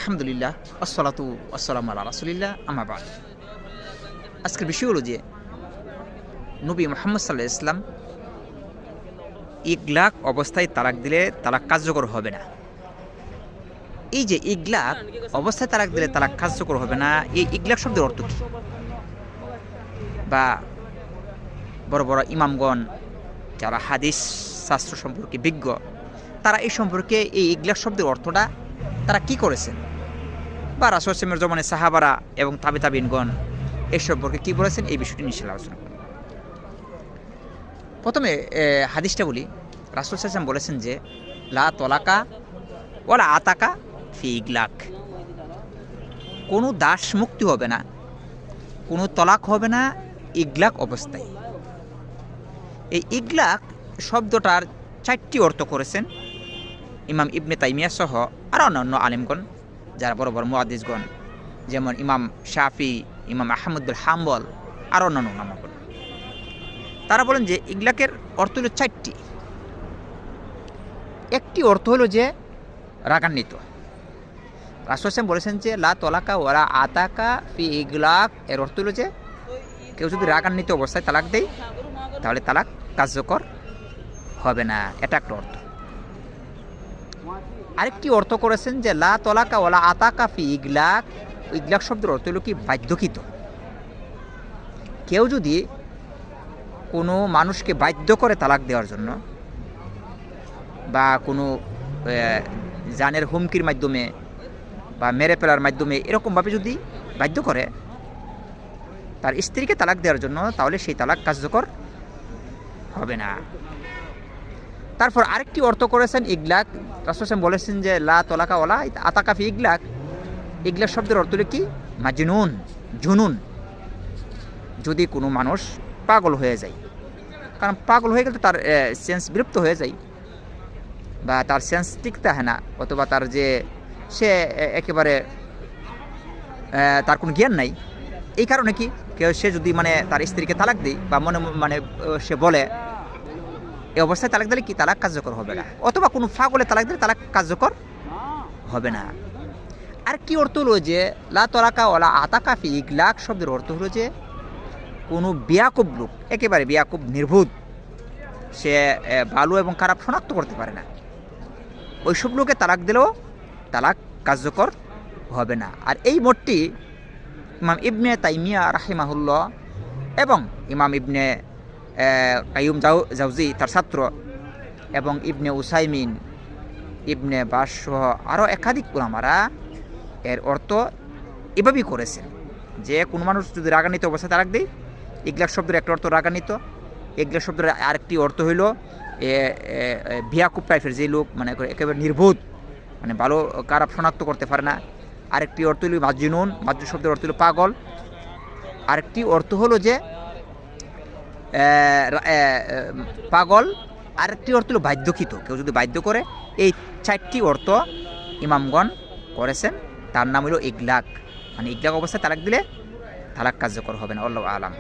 আলহামদুলিল্লাহ আসসালাতু আসসালামু আলা রাসূলিল্লাহ আম্মা বা'দ। আজকের বিষয় হলো যে নবী মুহাম্মদ সাল্লাল্লাহু আলাইহি ওয়াসাল্লাম ইগলাক অবস্থায় তালাক দিলে তালাক কার্যকর হবে না। এই যে ইগলাক অবস্থায় তালাক দিলে তালাক কার্যকর হবে না, এই ইগলাক শব্দের অর্থ কী? বা বড় বড় ইমামগণ যারা হাদিস শাস্ত্র সম্পর্কে বিজ্ঞ, তারা এই সম্পর্কে এই ইগলাক শব্দের অর্থটা তারা কি করেছেন, বা রাসূল সাল্লাল্লাহু আলাইহি ওয়াসাল্লামের জমানায় সাহাবারা এবং তাবিঈনগণ এই সম্পর্কে কী বলেছেন, এই বিষয়টি নিয়ে আলোচনা করি। প্রথমে হাদিসটা বলি। রাসূল সাল্লাল্লাহু আলাইহি ওয়াসাল্লাম বলেছেন যে লা তলাকা ওয়ালা আতাকা ফি ইগলাক, কোনো দাস মুক্তি হবে না, কোনো তলাক হবে না ইগলাক অবস্থায়। এই ইগলাক শব্দটার 4টি অর্থ করেছেন ইমাম ইবনে তাইমিয়া সহ আর অন্যান্য আলেমগণ যারা বড় বড় মুহাদ্দিসগণ, যেমন ইমাম শাফি, ইমাম আহমদ বিন হাম্বল আর অন্যান্য নামগণ। তারা বলেন যে ইগলাকের অর্থ হলো 4টি। একটি অর্থ হলো যে রাগান্বিত। রাসূল সাল্লাল্লাহু বলেছেন যে লা তলাকা ওয়ালা আতাকা ফি ইগলাক, এর অর্থ হলো যে কেউ যদি রাগান্বিত অবস্থায় তালাক দেয় তাহলে তালাক কার্যকর হবে না, এটা একটা অর্থ। আরেকটি অর্থ করেছেন যে লা তলাকা ওয়ালা আতাকা ফি ইগলাক, ইগলাক শব্দের অর্থ হলো কি বাধ্যকৃত। কেউ যদি কোনো মানুষকে বাধ্য করে তালাক দেওয়ার জন্য, বা কোনো জানের হুমকির মাধ্যমে বা মেরে ফেলার মাধ্যমে এরকমভাবে যদি বাধ্য করে তার স্ত্রীকে তালাক দেওয়ার জন্য, তাহলে সেই তালাক কার্যকর হবে না। তারপর আরেকটি অর্থ করেছেন ইগলাক। রাসূল সাল্লাল্লাহু আলাইহি ওয়াসাল্লাম বলেছেন যে লা তলাকা ওয়ালা আতাকা ফি ইগলাক, ইগলাক শব্দের অর্থ হলো কি মাজনুন, জুনুন। যদি কোনো মানুষ পাগল হয়ে যায়, কারণ পাগল হয়ে গেলে তার সেন্স বিলুপ্ত হয়ে যায়, বা তার সেন্স ঠিক থাকে না, অথবা তার যে সে একেবারে তার কোনো জ্ঞান নাই, এই কারণে কি সে যদি তার স্ত্রীকে তালাক দেয় বা সে বলে, এই অবস্থায় তালাক দিলে কি তালাক কার্যকর হবে না, অথবা কোনো ফাগলে তালাক দিলে তালাক কার্যকর হবে না। আর কি অর্থ হলো যে লা তলাকা ওয়ালা আতাকা ফি ইগলাক শব্দের অর্থ হলো যে কোনো বেয়াকুব লোক, একেবারে বেয়াকুব নির্বোধ, সে ভালো এবং খারাপ শনাক্ত করতে পারে না, ওইসব লোকে তালাক দিলেও তালাক কার্যকর হবে না। আর এই মোটটি ইমাম ইবনে তাইমিয়া রাহিমাহুল্লাহ এবং ইমাম ইবনে কাইয়ুম জাওজি তার ছাত্র, এবং ইবনে উসাইমিন, ইবনে বাস সহ আরও একাধিক উলামারা এর অর্থ এভাবেই করেছেন যে কোনো মানুষ যদি রাগান্বিত অবস্থায় তালাক দেয়, ইগলাক শব্দের একটা অর্থ রাগান্বিত, ইগলাক শব্দের আরেকটি অর্থ হইল ভিয়াকুব টাইপের যে লোক, একেবারে নির্বোধ, ভালো খারাপ শনাক্ত করতে পারে না। আরেকটি অর্থ হইল মাজনুন, মাজনুন শব্দের অর্থ হলো পাগল। আরেকটি অর্থ হলো যে পাগল। আরেকটি অর্থ হলো বাধ্যকৃত, কেউ যদি বাধ্য করে। এই 4টি অর্থ ইমামগণ করেছেন, তার নাম হলো ইগলাক। ইগলাক অবস্থায় তালাক দিলে তালাক কার্যকর হবে না। আল্লাহু আলাম।